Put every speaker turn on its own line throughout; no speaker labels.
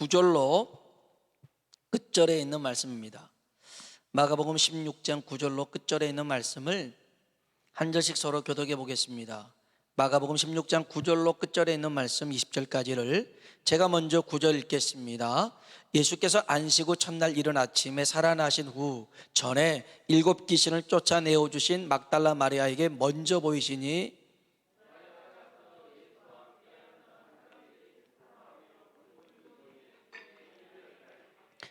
9절로 끝절에 있는 말씀입니다. 마가복음 16장 9절로 끝절에 있는 말씀을 한 절씩 서로 교독해 보겠습니다. 마가복음 16장 9절로 끝절에 있는 말씀 20절까지를 제가 먼저 9절 읽겠습니다. 예수께서 안식 후 첫날 이른 아침에 살아나신 후 전에 7 귀신을 쫓아내어 주신 막달라 마리아에게 먼저 보이시니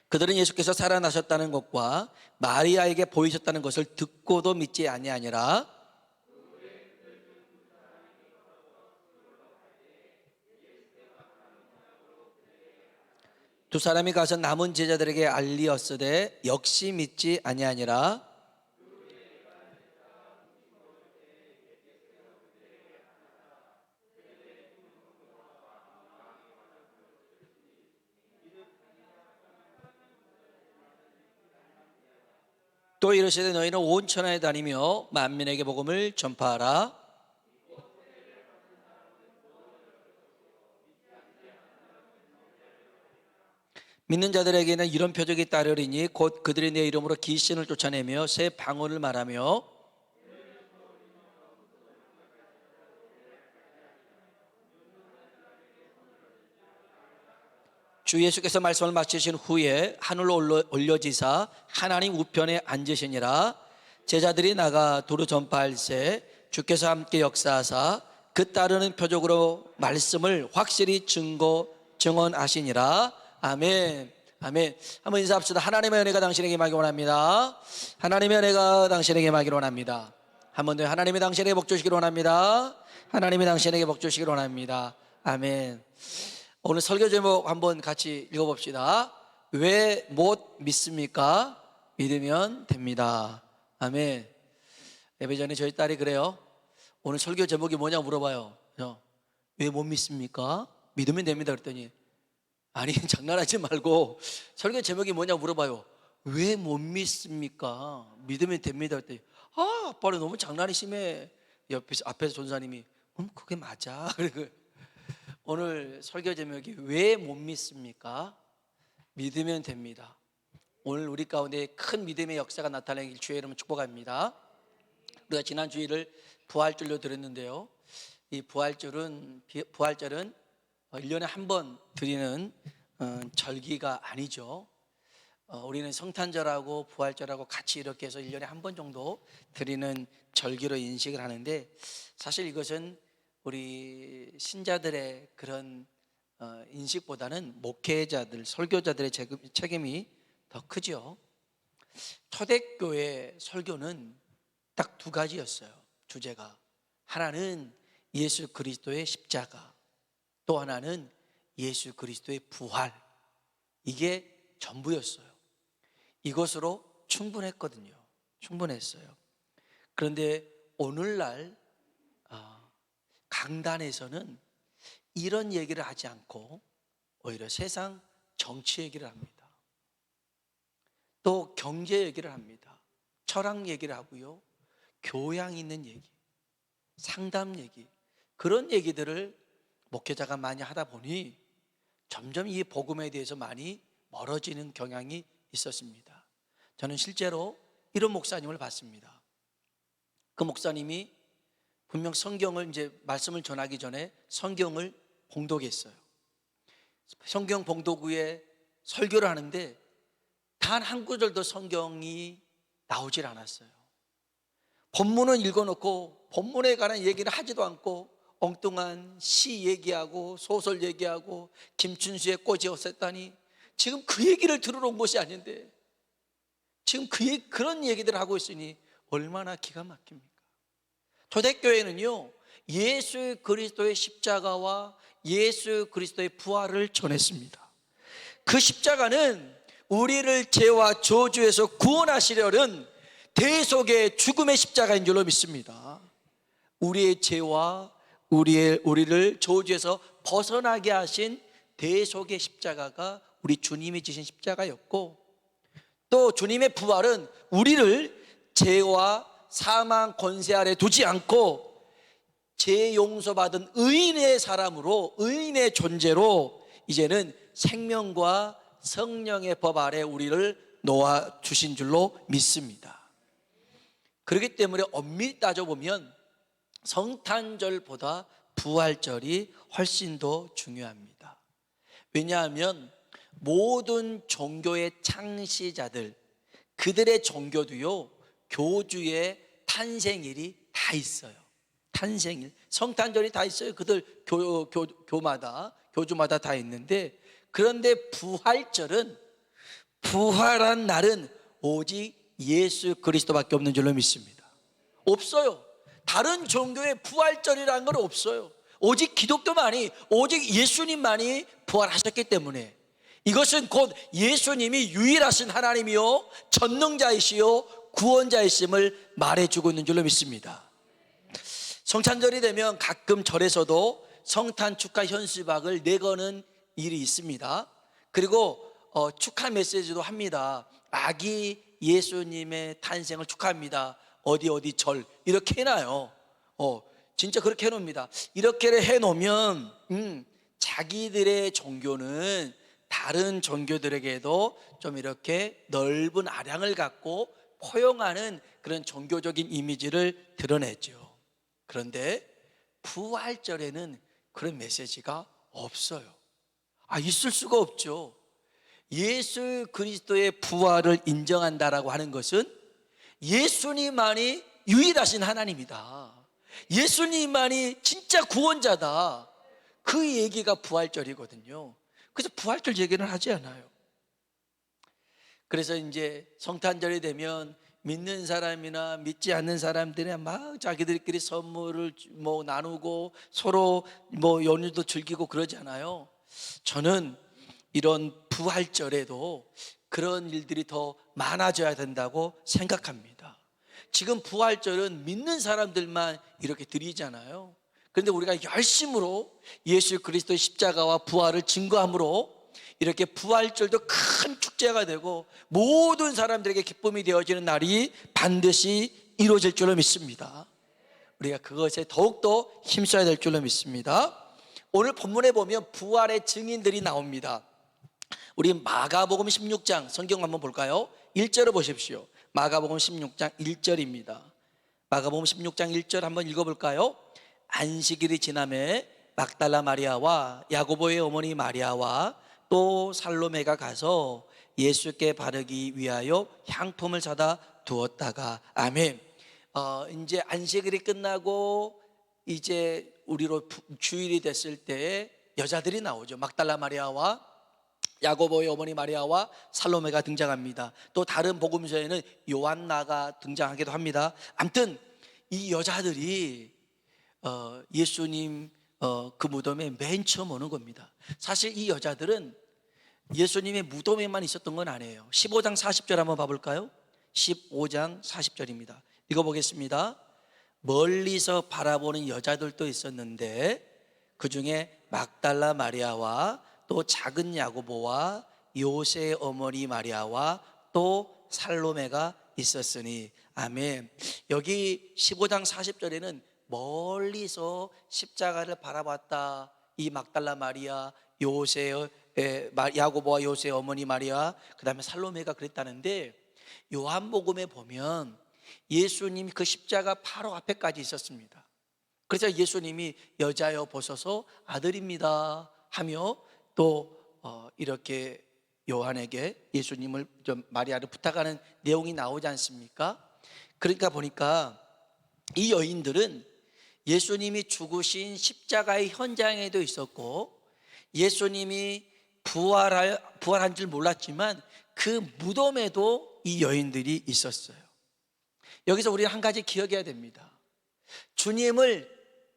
그들은 예수께서 살아나셨다는 것과 마리아에게 보이셨다는 것을 듣고도 믿지 아니하니라. 두 사람이 가서 남은 제자들에게 알리었으되 역시 믿지 아니하니라. 또 이르시되 너희는 온 천하에 다니며 만민에게 복음을 전파하라. 믿는 자들에게는 이런 표적이 따르리니 곧 그들이 내 이름으로 귀신을 쫓아내며 새 방언을 말하며 주 예수께서 말씀을 마치신 후에 하늘로 올려지사 하나님 우편에 앉으시니라. 제자들이 나가 도로 전파할새 주께서 함께 역사하사 그 따르는 표적으로 말씀을 확실히 증언하시니라. 아멘. 아멘. 한번 인사합시다. 하나님의 은혜가 당신에게 임하기 원합니다. 하나님의 은혜가 당신에게 임하기 원합니다. 한 번 더 하나님이 당신에게 복 주시기를 원합니다. 하나님이 당신에게 복 주시기를 원합니다. 아멘. 오늘 설교 제목 한번 같이 읽어봅시다. 왜 못 믿습니까? 믿으면 됩니다. 아멘. 예배 전에 저희 딸이 그래요. 오늘 설교 제목이 뭐냐 물어봐요. 왜 못 믿습니까? 믿으면 됩니다. 그랬더니 아니 장난하지 말고 설교 제목이 뭐냐 물어봐요. 왜 못 믿습니까? 믿으면 됩니다. 그랬더니 아빠는 너무 장난이 심해. 앞에서 전사님이 그게 맞아. 오늘 설교 제목이 왜 못 믿습니까? 믿으면 됩니다. 오늘 우리 가운데 큰 믿음의 역사가 나타나길 주의 이름으로 축복합니다. 우리가 지난 주일을 부활절로 드렸는데요. 이 부활절은 1년에 한 번 드리는 절기가 아니죠. 우리는 성탄절하고 부활절하고 같이 이렇게 해서 1년에 한 번 정도 드리는 절기로 인식을 하는데 사실 이것은 우리 신자들의 그런 인식보다는 목회자들, 설교자들의 책임이 더 크죠. 초대교회 설교는 딱 두 가지였어요. 주제가 하나는 예수 그리스도의 십자가, 또 하나는 예수 그리스도의 부활. 이게 전부였어요. 이것으로 충분했거든요. 충분했어요. 그런데 오늘날 강단에서는 이런 얘기를 하지 않고 오히려 세상 정치 얘기를 합니다. 또 경제 얘기를 합니다. 철학 얘기를 하고요. 교양 있는 얘기, 상담 얘기, 그런 얘기들을 목회자가 많이 하다 보니 점점 이 복음에 대해서 많이 멀어지는 경향이 있었습니다. 저는 실제로 이런 목사님을 봤습니다. 그 목사님이 분명 성경을 이제 말씀을 전하기 전에 성경을 봉독했어요. 성경 봉독 후에 설교를 하는데 단 한 구절도 성경이 나오질 않았어요. 본문은 읽어놓고 본문에 관한 얘기를 하지도 않고 엉뚱한 시 얘기하고 소설 얘기하고 김춘수의 꽃이 어땠다니 지금 그 얘기를 들으러 온 것이 아닌데 지금 그런 얘기들을 하고 있으니 얼마나 기가 막힙니까? 초대교회는요, 예수 그리스도의 십자가와 예수 그리스도의 부활을 전했습니다. 그 십자가는 우리를 죄와 저주에서 구원하시려는 대속의 죽음의 십자가인 줄로 믿습니다. 우리의 죄와 우리를 저주에서 벗어나게 하신 대속의 십자가가 우리 주님이 지신 십자가였고, 또 주님의 부활은 우리를 죄와 사망 권세 아래 두지 않고 죄 용서받은 의인의 사람으로, 의인의 존재로 이제는 생명과 성령의 법 아래 우리를 놓아 주신 줄로 믿습니다. 그렇기 때문에 엄밀히 따져보면 성탄절보다 부활절이 훨씬 더 중요합니다. 왜냐하면 모든 종교의 창시자들, 그들의 종교도요, 교주의 탄생일이 다 있어요. 탄생일, 성탄절이 다 있어요. 그들 교주마다 다 있는데, 그런데 부활절은, 부활한 날은 오직 예수 그리스도밖에 없는 줄로 믿습니다. 없어요. 다른 종교의 부활절이라는 건 없어요. 오직 기독교만이, 오직 예수님만이 부활하셨기 때문에, 이것은 곧 예수님이 유일하신 하나님이요 전능자이시요 구원자이심을 말해주고 있는 줄로 믿습니다. 성탄절이 되면 가끔 절에서도 성탄 축하 현수막을 내거는 일이 있습니다. 그리고 축하 메시지도 합니다. 아기 예수님의 탄생을 축하합니다. 어디 절 이렇게 해놔요. 진짜 그렇게 해놓습니다. 이렇게 해놓으면 자기들의 종교는 다른 종교들에게도 좀 이렇게 넓은 아량을 갖고 포용하는 그런 종교적인 이미지를 드러냈죠. 그런데 부활절에는 그런 메시지가 없어요. 있을 수가 없죠. 예수 그리스도의 부활을 인정한다라고 하는 것은 예수님만이 유일하신 하나님이다, 예수님만이 진짜 구원자다, 그 얘기가 부활절이거든요. 그래서 부활절 얘기는 하지 않아요. 그래서 이제 성탄절이 되면 믿는 사람이나 믿지 않는 사람들이 막 자기들끼리 선물을 나누고 서로 연휴도 즐기고 그러잖아요. 저는 이런 부활절에도 그런 일들이 더 많아져야 된다고 생각합니다. 지금 부활절은 믿는 사람들만 이렇게 드리잖아요. 그런데 우리가 열심으로 예수 그리스도의 십자가와 부활을 증거함으로 이렇게 부활절도 큰 축제가 되고 모든 사람들에게 기쁨이 되어지는 날이 반드시 이루어질 줄로 믿습니다. 우리가 그것에 더욱더 힘써야 될 줄로 믿습니다. 오늘 본문에 보면 부활의 증인들이 나옵니다. 우리 마가복음 16장 성경 한번 볼까요? 1절을 보십시오. 마가복음 16장 1절입니다. 마가복음 16장 1절 한번 읽어볼까요? 안식일이 지나매 막달라 마리아와 야고보의 어머니 마리아와 또 살로메가 가서 예수께 바르기 위하여 향품을 사다 두었다가. 아멘. 이제 안식일이 끝나고 이제 우리로 주일이 됐을 때 여자들이 나오죠. 막달라 마리아와 야고보의 어머니 마리아와 살로메가 등장합니다. 또 다른 복음서에는 요한나가 등장하기도 합니다. 아무튼 이 여자들이 예수님 그 무덤에 맨 처음 오는 겁니다. 사실 이 여자들은 예수님의 무덤에만 있었던 건 아니에요. 15장 40절 한번 봐볼까요? 15장 40절입니다. 읽어보겠습니다. 멀리서 바라보는 여자들도 있었는데 그 중에 막달라 마리아와 또 작은 야고보와 요새의 어머니 마리아와 또 살로메가 있었으니. 아멘. 여기 15장 40절에는 멀리서 십자가를 바라봤다, 이 막달라 마리아, 요새의 야고보와 요새의 어머니 마리아, 그 다음에 살로메가 그랬다는데, 요한복음에 보면 예수님이 그 십자가 바로 앞에까지 있었습니다. 그래서 예수님이 여자여 보소서 아들입니다 하며 또 이렇게 요한에게 예수님을 마리아를 부탁하는 내용이 나오지 않습니까? 그러니까 보니까 이 여인들은 예수님이 죽으신 십자가의 현장에도 있었고 예수님이 부활한 줄 몰랐지만 그 무덤에도 이 여인들이 있었어요. 여기서 우리는 한 가지 기억해야 됩니다. 주님을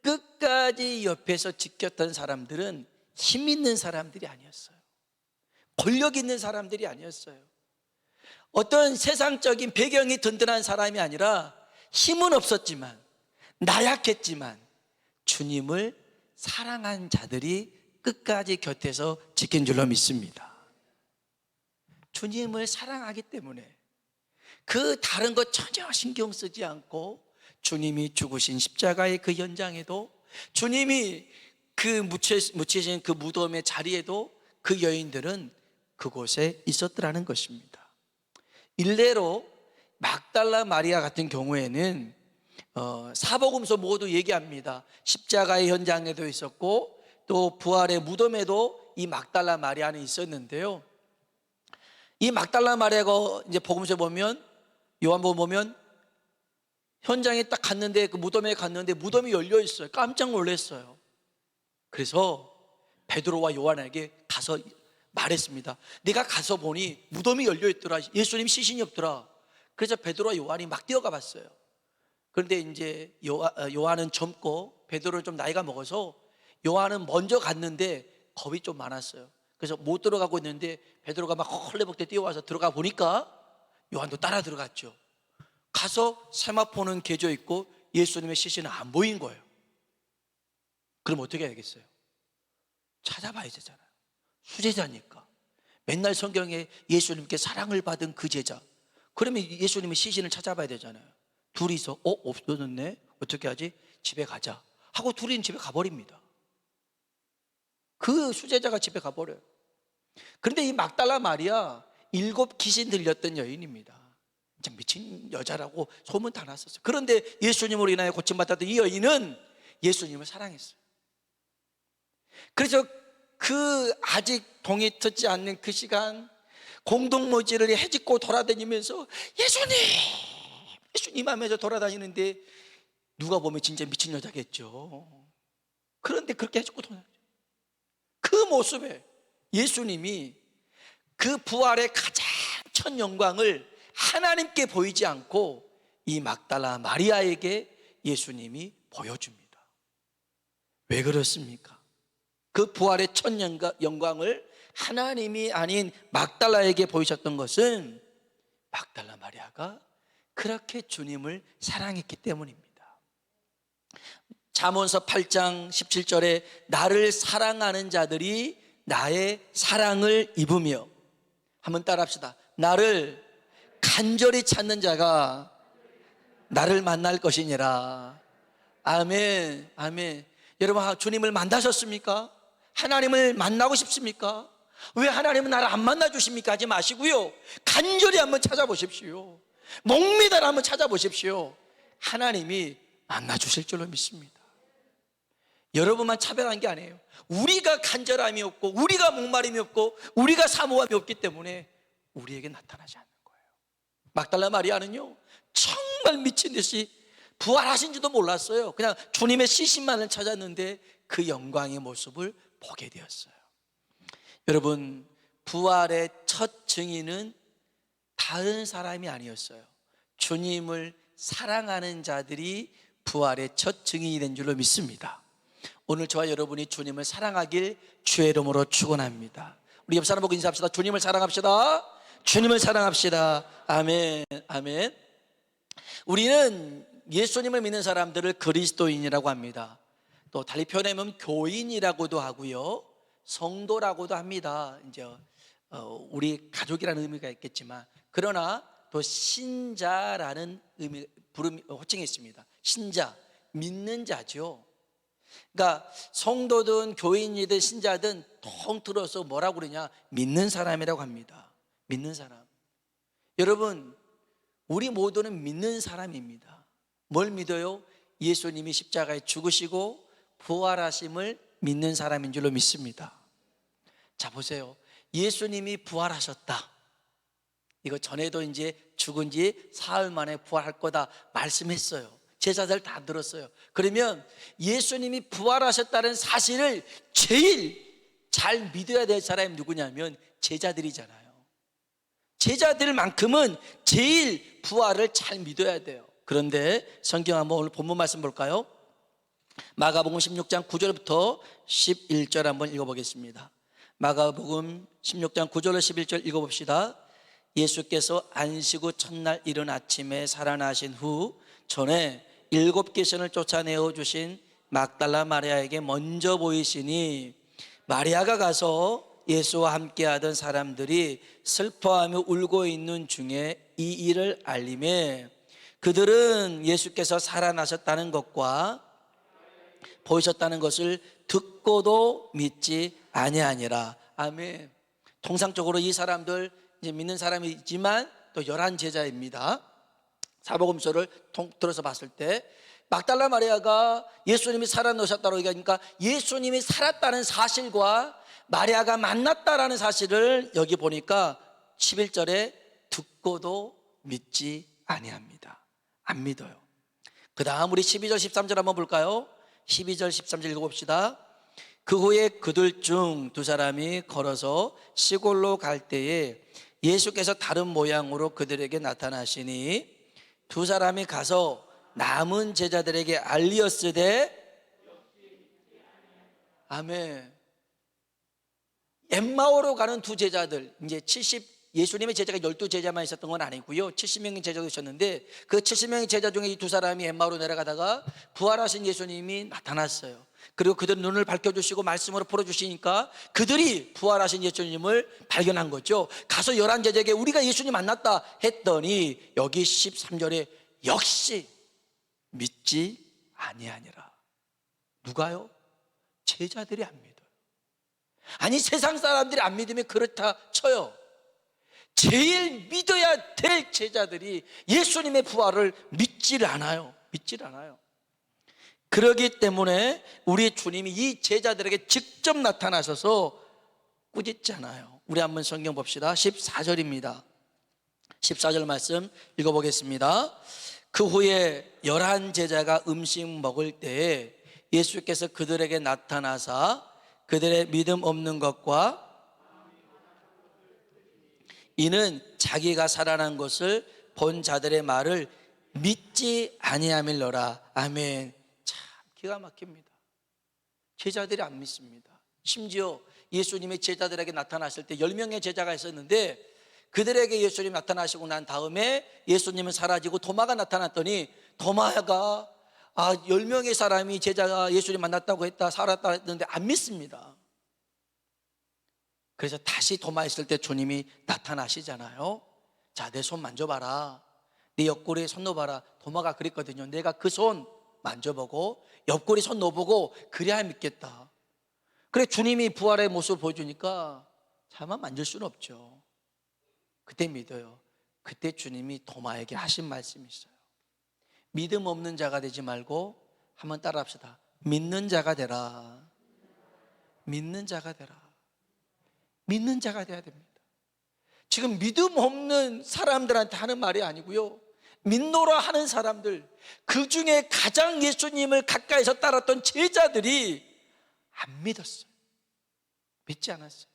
끝까지 옆에서 지켰던 사람들은 힘 있는 사람들이 아니었어요. 권력 있는 사람들이 아니었어요. 어떤 세상적인 배경이 든든한 사람이 아니라 힘은 없었지만 나약했지만 주님을 사랑한 자들이 끝까지 곁에서 지킨 줄로 믿습니다. 주님을 사랑하기 때문에 그 다른 것 전혀 신경 쓰지 않고 주님이 죽으신 십자가의 그 현장에도 주님이 그 묻히신 그 무덤의 자리에도 그 여인들은 그곳에 있었더라는 것입니다. 일례로 막달라 마리아 같은 경우에는 사복음서 모두 얘기합니다. 십자가의 현장에도 있었고 또 부활의 무덤에도 이 막달라 마리아는 있었는데요. 이 막달라 마리아가 이제 복음서에 보면, 요한복음 보면 현장에 딱 갔는데, 그 무덤에 갔는데 무덤이 열려 있어요. 깜짝 놀랐어요. 그래서 베드로와 요한에게 가서 말했습니다. 내가 가서 보니 무덤이 열려 있더라. 예수님 시신이 없더라. 그래서 베드로와 요한이 막 뛰어가 봤어요. 그런데 이제 요한은 젊고 베드로는 좀 나이가 먹어서 요한은 먼저 갔는데 겁이 좀 많았어요. 그래서 못 들어가고 있는데 베드로가 막 헐레벌떡 뛰어와서 들어가 보니까 요한도 따라 들어갔죠. 가서 세마포는 개져 있고 예수님의 시신은 안 보인 거예요. 그럼 어떻게 해야겠어요? 찾아봐야 되잖아요. 수제자니까. 맨날 성경에 예수님께 사랑을 받은 그 제자, 그러면 예수님의 시신을 찾아봐야 되잖아요. 둘이서 없어졌네, 어떻게 하지? 집에 가자 하고 둘이는 집에 가버립니다. 그 수제자가 집에 가버려요. 그런데 이 막달라 마리아 7 귀신 들렸던 여인입니다. 참 미친 여자라고 소문 다 났었어요. 그런데 예수님으로 인하여 고침받았던 이 여인은 예수님을 사랑했어요. 그래서 그 아직 동이 트지 않는 그 시간 공동모지를 헤집고 돌아다니면서 예수님 하면서 돌아다니는데 누가 보면 진짜 미친 여자겠죠. 그런데 그렇게 헤집고 돌아다니죠. 그 모습에 예수님이 그 부활의 가장 첫 영광을 하나님께 보이지 않고 이 막달라 마리아에게 예수님이 보여줍니다. 왜 그렇습니까? 그 부활의 첫 영광을 하나님이 아닌 막달라에게 보이셨던 것은 막달라 마리아가 그렇게 주님을 사랑했기 때문입니다. 잠언서 8장 17절에 나를 사랑하는 자들이 나의 사랑을 입으며, 한번 따라합시다. 나를 간절히 찾는 자가 나를 만날 것이니라. 아멘, 아멘. 여러분, 주님을 만나셨습니까? 하나님을 만나고 싶습니까? 왜 하나님은 나를 안 만나주십니까? 하지 마시고요, 간절히 한번 찾아보십시오. 목매달 한번 찾아보십시오. 하나님이 만나주실 줄로 믿습니다. 여러분만 차별한 게 아니에요. 우리가 간절함이 없고 우리가 목마름이 없고 우리가 사모함이 없기 때문에 우리에게 나타나지 않는 거예요. 막달라 마리아는요, 정말 미친 듯이 부활하신지도 몰랐어요. 그냥 주님의 시신만을 찾았는데 그 영광의 모습을 보게 되었어요. 여러분, 부활의 첫 증인은 다른 사람이 아니었어요. 주님을 사랑하는 자들이 부활의 첫 증인이 된 줄로 믿습니다. 오늘 저와 여러분이 주님을 사랑하길 주의 이름으로 축원합니다. 우리 옆 사람 보고 인사합시다. 주님을 사랑합시다. 주님을 사랑합시다. 아멘, 아멘. 우리는 예수님을 믿는 사람들을 그리스도인이라고 합니다. 또 달리 표현하면 교인이라고도 하고요, 성도라고도 합니다. 이제 우리 가족이라는 의미가 있겠지만, 그러나 또 신자라는 의미, 호칭이 있습니다. 신자, 믿는 자죠. 그러니까 성도든 교인이든 신자든 통틀어서 뭐라고 그러냐, 믿는 사람이라고 합니다. 믿는 사람. 여러분, 우리 모두는 믿는 사람입니다. 뭘 믿어요? 예수님이 십자가에 죽으시고 부활하심을 믿는 사람인 줄로 믿습니다. 자, 보세요. 예수님이 부활하셨다, 이거 전에도 이제 죽은 지 사흘 만에 부활할 거다 말씀했어요. 제자들 다 들었어요. 그러면 예수님이 부활하셨다는 사실을 제일 잘 믿어야 될 사람이 누구냐면 제자들이잖아요. 제자들만큼은 제일 부활을 잘 믿어야 돼요. 그런데 성경 한번 오늘 본문 말씀 볼까요? 마가복음 16장 9절부터 11절 한번 읽어보겠습니다. 마가복음 16장 9절로 11절 읽어봅시다. 예수께서 안식 후 첫날 이른 아침에 살아나신 후 전에 7 귀신을 쫓아내어 주신 막달라 마리아에게 먼저 보이시니, 마리아가 가서 예수와 함께하던 사람들이 슬퍼하며 울고 있는 중에 이 일을 알림해 그들은 예수께서 살아나셨다는 것과 보이셨다는 것을 듣고도 믿지 아니하니라. 아멘. 통상적으로 이 사람들 이제 믿는 사람이지만 또 11 제자입니다. 사복음서를 들어서 봤을 때 막달라 마리아가 예수님이 살아나셨다고 얘기하니까 예수님이 살았다는 사실과 마리아가 만났다라는 사실을 여기 보니까 11절에 듣고도 믿지 아니합니다. 안 믿어요. 그 다음 우리 12절 13절 한번 볼까요? 12절 13절 읽어봅시다. 그 후에 그들 중 2사람이 걸어서 시골로 갈 때에 예수께서 다른 모양으로 그들에게 나타나시니 2사람이 가서 남은 제자들에게 알리었으되, 아멘. 엠마오로 가는 2 제자들, 이제 예수님의 제자가 12제자만 있었던 건 아니고요, 70명의 제자도 있었는데 그 70명의 제자 중에 이 2사람이 엠마오로 내려가다가 부활하신 예수님이 나타났어요. 그리고 그들 눈을 밝혀주시고 말씀으로 풀어주시니까 그들이 부활하신 예수님을 발견한 거죠. 가서 11 제자에게 우리가 예수님 만났다 했더니 여기 13절에 역시 믿지 아니하니라. 누가요? 제자들이 안 믿어요. 아니, 세상 사람들이 안 믿으면 그렇다 쳐요. 제일 믿어야 될 제자들이 예수님의 부활을 믿질 않아요. 그러기 때문에 우리 주님이 이 제자들에게 직접 나타나셔서 꾸짖잖아요. 우리 한번 성경 봅시다. 14절입니다 14절 말씀 읽어보겠습니다. 그 후에 11 제자가 음식 먹을 때에 예수께서 그들에게 나타나사 그들의 믿음 없는 것과 이는 자기가 살아난 것을 본 자들의 말을 믿지 아니함일러라. 아멘. 참 기가 막힙니다. 제자들이 안 믿습니다. 심지어 예수님의 제자들에게 나타나실 때 10명의 제자가 있었는데 그들에게 예수님이 나타나시고 난 다음에 예수님은 사라지고 도마가 나타났더니 도마가 10명의 사람이 제자가 예수님 만났다고 했다, 살았다 했는데 안 믿습니다. 그래서 다시 도마 있을 때 주님이 나타나시잖아요. 자, 내 손 만져봐라, 네 옆구리에 손 넣어봐라. 도마가 그랬거든요. 내가 그 손 만져보고 옆구리 손 넣어보고 그래야 믿겠다. 그래 주님이 부활의 모습을 보여주니까 차마 만질 수는 없죠. 그때 믿어요. 그때 주님이 도마에게 하신 말씀이 있어요. 믿음 없는 자가 되지 말고 한번 따라합시다. 믿는 자가 되라. 믿는 자가 되라. 믿는 자가 돼야 됩니다. 지금 믿음 없는 사람들한테 하는 말이 아니고요, 믿노라 하는 사람들, 그 중에 가장 예수님을 가까이서 따랐던 제자들이 안 믿었어요. 믿지 않았어요.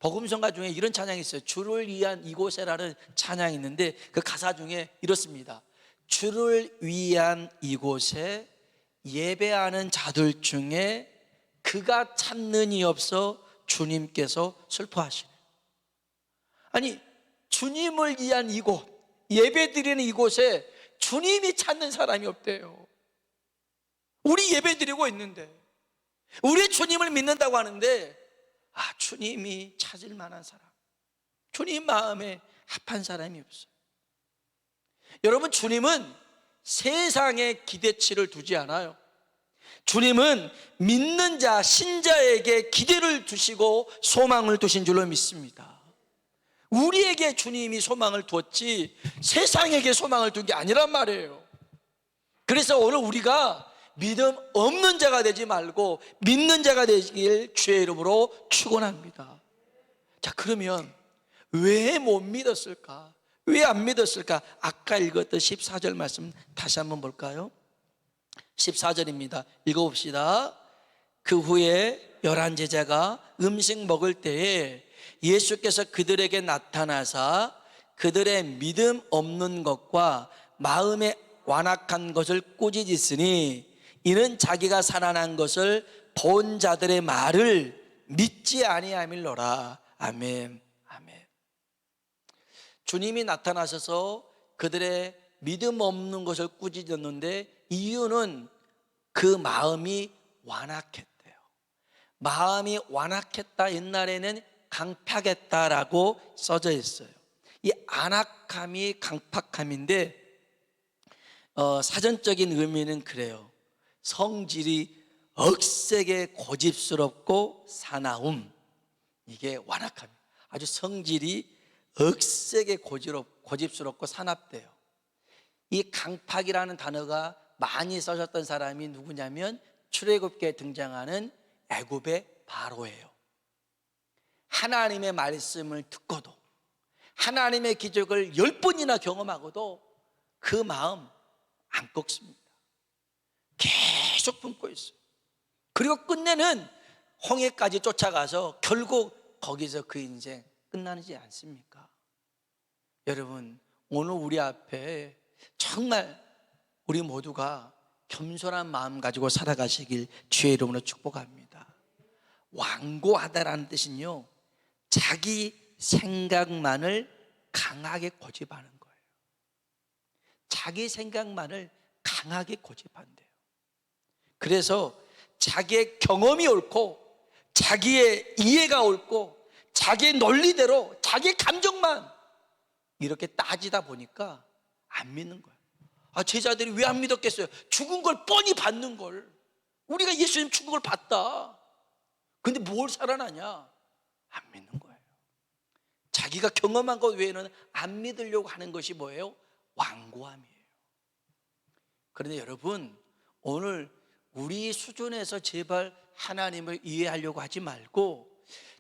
복음성가 중에 이런 찬양이 있어요. 주를 위한 이곳에라는 찬양이 있는데 그 가사 중에 이렇습니다. 주를 위한 이곳에 예배하는 자들 중에 그가 찾는 이 없어 주님께서 슬퍼하시네. 아니, 주님을 위한 이곳, 예배 드리는 이곳에 주님이 찾는 사람이 없대요. 우리 예배 드리고 있는데, 우리 주님을 믿는다고 하는데 주님이 찾을 만한 사람, 주님 마음에 합한 사람이 없어요. 여러분, 주님은 세상에 기대치를 두지 않아요. 주님은 믿는 자, 신자에게 기대를 두시고 소망을 두신 줄로 믿습니다. 우리에게 주님이 소망을 두었지 세상에게 소망을 둔 게 아니란 말이에요. 그래서 오늘 우리가 믿음 없는 자가 되지 말고 믿는 자가 되길 주의 이름으로 축원합니다. 자, 그러면 왜 못 믿었을까? 왜 안 믿었을까? 아까 읽었던 14절 말씀 다시 한번 볼까요? 14절입니다 읽어봅시다. 그 후에 11 제자가 음식 먹을 때에 예수께서 그들에게 나타나사 그들의 믿음 없는 것과 마음에 완악한 것을 꾸짖으시니 이는 자기가 살아난 것을 본 자들의 말을 믿지 아니함일러라. 아멘. 아멘. 주님이 나타나셔서 그들의 믿음 없는 것을 꾸짖었는데 이유는 그 마음이 완악했대요. 마음이 완악했다, 옛날에는 강팍했다라고 써져 있어요. 이 안악함이 강팍함인데 사전적인 의미는 그래요. 성질이 억세게 고집스럽고 사나움, 이게 완악합니다. 아주 성질이 억세게 고집스럽고 사납대요. 이 강팍이라는 단어가 많이 써졌던 사람이 누구냐면 출애굽기에 등장하는 애굽의 바로예요. 하나님의 말씀을 듣고도 하나님의 기적을 10번이나 경험하고도 그 마음 안 꺾습니다. 계속 품고 있어요. 그리고 끝내는 홍해까지 쫓아가서 결국 거기서 그 인생 끝나지 않습니까? 여러분, 오늘 우리 앞에 정말 우리 모두가 겸손한 마음 가지고 살아가시길 주의 이름으로 축복합니다. 완고하다라는 뜻은요, 자기 생각만을 강하게 고집하는 거예요. 자기 생각만을 강하게 고집한대요. 그래서 자기의 경험이 옳고 자기의 이해가 옳고 자기의 논리대로 자기 감정만 이렇게 따지다 보니까 안 믿는 거예요. 제자들이 왜 안 믿었겠어요? 죽은 걸 뻔히 봤는 걸. 우리가 예수님 죽은 걸 봤다. 근데 뭘 살아나냐? 안 믿는 거예요. 자기가 경험한 것 외에는 안 믿으려고 하는 것이 뭐예요? 완고함이에요. 그런데 여러분, 오늘 우리 수준에서 제발 하나님을 이해하려고 하지 말고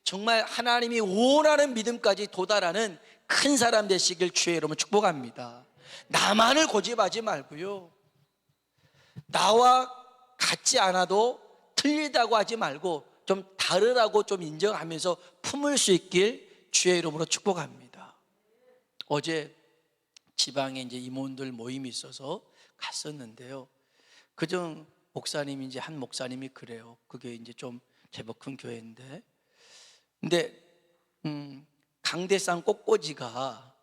정말 하나님이 원하는 믿음까지 도달하는 큰 사람 되시길 주의 이름으로 축복합니다. 나만을 고집하지 말고요, 나와 같지 않아도 틀리다고 하지 말고 좀 다르다고 좀 인정하면서 품을 수 있길 주의 이름으로 축복합니다. 어제 지방에 이제 임원들 모임이 있어서 갔었는데요, 그중 목사님이 이제 한 목사님이 그래요. 그게 이제 좀 제법 큰 교회인데, 근데 강대상 꽃꽂이가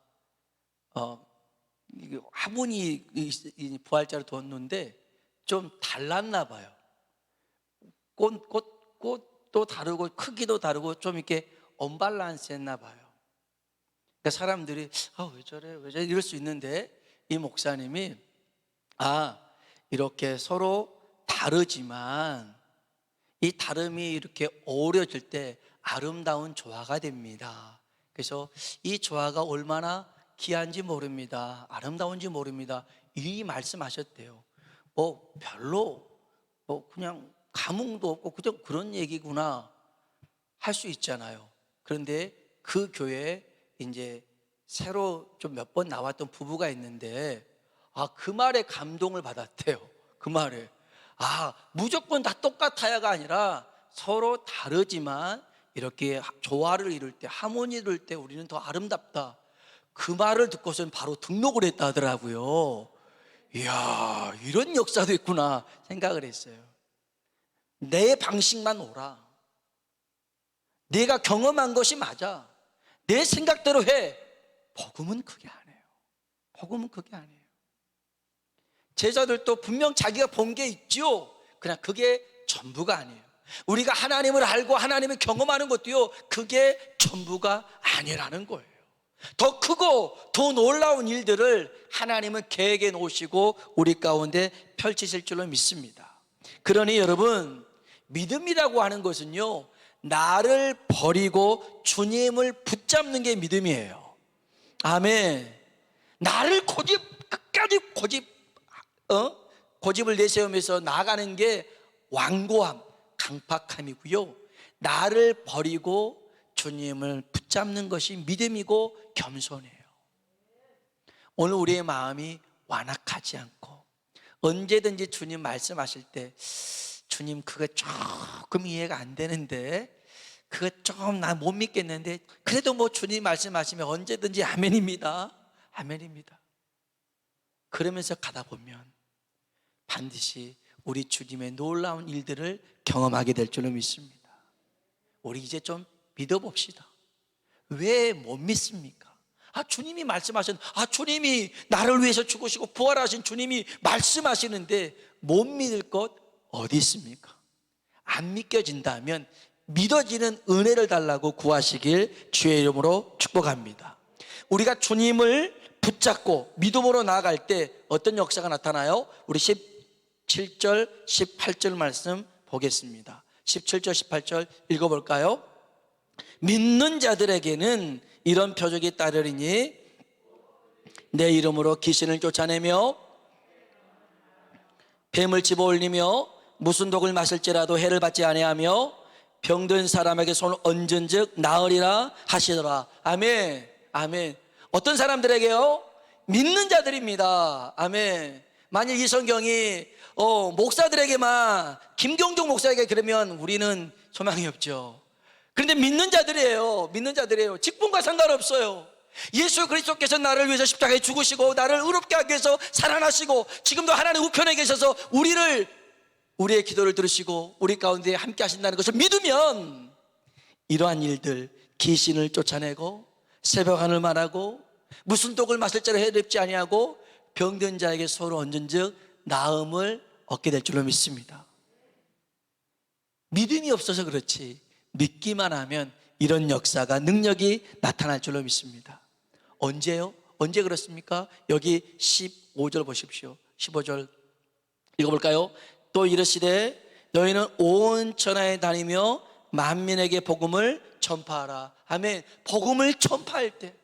화분이 부활자로 뒀는데 좀 달랐나 봐요. 꽃도 다르고 크기도 다르고 좀 이렇게 언밸런스 했나 봐요. 그러니까 사람들이 왜 저래 이럴 수 있는데, 이 목사님이 이렇게 서로 다르지만 이 다름이 이렇게 어우러질 때 아름다운 조화가 됩니다. 그래서 이 조화가 얼마나 귀한지 모릅니다. 아름다운지 모릅니다. 이 말씀하셨대요. 별로 그냥 감흥도 없고 그냥 그런 얘기구나 할 수 있잖아요. 그런데 그 교회에 이제 새로 좀 몇 번 나왔던 부부가 있는데 그 말에 감동을 받았대요. 그 말에 무조건 다 똑같아야가 아니라 서로 다르지만 이렇게 조화를 이룰 때, 하모니를 이룰 때 우리는 더 아름답다. 그 말을 듣고서는 바로 등록을 했다 하더라고요. 이야, 이런 역사도 있구나 생각을 했어요. 내 방식만 오라. 내가 경험한 것이 맞아. 내 생각대로 해. 복음은 그게 아니에요. 복음은 그게 아니에요. 제자들도 분명 자기가 본 게 있죠. 그냥 그게 전부가 아니에요. 우리가 하나님을 알고 하나님을 경험하는 것도요, 그게 전부가 아니라는 거예요. 더 크고 더 놀라운 일들을 하나님은 계획해 놓으시고 우리 가운데 펼치실 줄로 믿습니다. 그러니 여러분, 믿음이라고 하는 것은요, 나를 버리고 주님을 붙잡는 게 믿음이에요. 아멘. 나를 끝까지 고집을 내세우면서 나아가는 게 완고함, 강팍함이고요, 나를 버리고 주님을 붙잡는 것이 믿음이고 겸손해요. 오늘 우리의 마음이 완악하지 않고 언제든지 주님 말씀하실 때 주님 그거 조금 이해가 안 되는데, 그거 좀 나 못 믿겠는데, 그래도 뭐 주님 말씀하시면 언제든지 아멘입니다. 아멘입니다. 그러면서 가다 보면 반드시 우리 주님의 놀라운 일들을 경험하게 될 줄로 믿습니다. 우리 이제 좀 믿어봅시다. 왜 못 믿습니까? 주님이 말씀하신, 주님이 나를 위해서 죽으시고 부활하신 주님이 말씀하시는데 못 믿을 것 어디 있습니까? 안 믿겨진다면 믿어지는 은혜를 달라고 구하시길 주의 이름으로 축복합니다. 우리가 주님을 붙잡고 믿음으로 나아갈 때 어떤 역사가 나타나요? 우리 17절, 18절 말씀 보겠습니다. 17절, 18절 읽어볼까요? 믿는 자들에게는 이런 표적이 따르리니 내 이름으로 귀신을 쫓아내며 뱀을 집어올리며 무슨 독을 마실지라도 해를 받지 아니하며 병든 사람에게 손을 얹은즉 나으리라 하시더라. 아멘. 아멘. 어떤 사람들에게요? 믿는 자들입니다. 아멘. 만일 이 성경이 목사들에게만, 김경종 목사에게 그러면 우리는 소망이 없죠. 그런데 믿는 자들이에요. 믿는 자들이에요. 직분과 상관없어요. 예수 그리스도께서 나를 위해서 십자가에 죽으시고 나를 의롭게 하기 위해서 살아나시고 지금도 하나님 우편에 계셔서 우리의 기도를 들으시고 우리 가운데 함께 하신다는 것을 믿으면 이러한 일들, 귀신을 쫓아내고 새벽 하늘 말하고 무슨 독을 마실지라 해롭지 아니하고 병든 자에게 손을 얹은 즉 나음을 얻게 될 줄로 믿습니다. 믿음이 없어서 그렇지 믿기만 하면 이런 역사가, 능력이 나타날 줄로 믿습니다. 언제요? 언제 그렇습니까? 여기 15절 보십시오. 15절 읽어볼까요? 또 이르시되 너희는 온 천하에 다니며 만민에게 복음을 전파하라. 아멘. 복음을 전파할 때,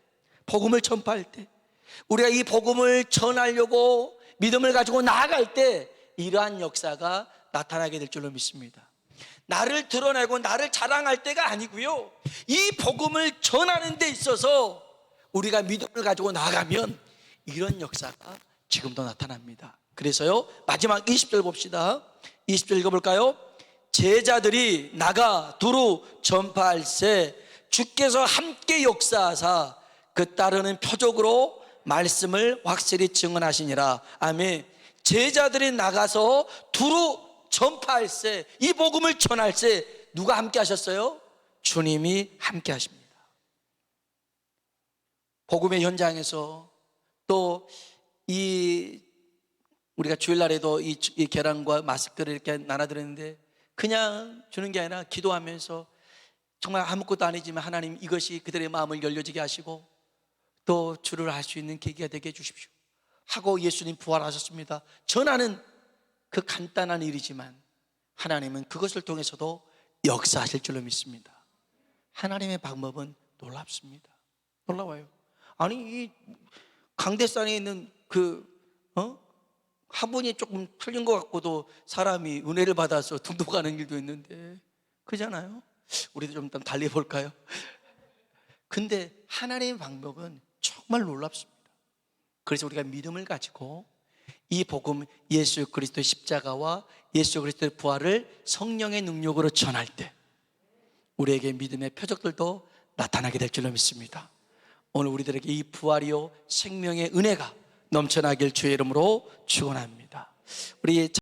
우리가 이 복음을 전하려고 믿음을 가지고 나아갈 때 이러한 역사가 나타나게 될 줄로 믿습니다. 나를 드러내고 나를 자랑할 때가 아니고요, 이 복음을 전하는 데 있어서 우리가 믿음을 가지고 나아가면 이런 역사가 지금도 나타납니다. 그래서요, 마지막 20절 봅시다. 20절 읽어볼까요? 제자들이 나가 두루 전파할세 주께서 함께 역사하사 그 따르는 표적으로 말씀을 확실히 증언하시니라. 아멘. 제자들이 나가서 두루 전파할세, 이 복음을 전할세 누가 함께 하셨어요? 주님이 함께 하십니다. 복음의 현장에서 또 우리가 주일날에도 이 계란과 마스크를 이렇게 나눠드렸는데 그냥 주는 게 아니라 기도하면서 정말 아무것도 아니지만 하나님 이것이 그들의 마음을 열려지게 하시고 또 주를 알 수 있는 계기가 되게 해주십시오 하고 예수님 부활하셨습니다. 전하는 그 간단한 일이지만 하나님은 그것을 통해서도 역사하실 줄로 믿습니다. 하나님의 방법은 놀랍습니다. 놀라워요. 아니 이 강대산에 있는 화분이 조금 틀린 것 같고도 사람이 은혜를 받아서 등록하는 일도 있는데 그잖아요. 우리도 좀 달리 볼까요? 근데 하나님의 방법은 정말 놀랍습니다. 그래서 우리가 믿음을 가지고 이 복음, 예수 그리스도의 십자가와 예수 그리스도의 부활을 성령의 능력으로 전할 때 우리에게 믿음의 표적들도 나타나게 될 줄로 믿습니다. 오늘 우리들에게 이 부활이요 생명의 은혜가 넘쳐나길 주의 이름으로 축원합니다. 우리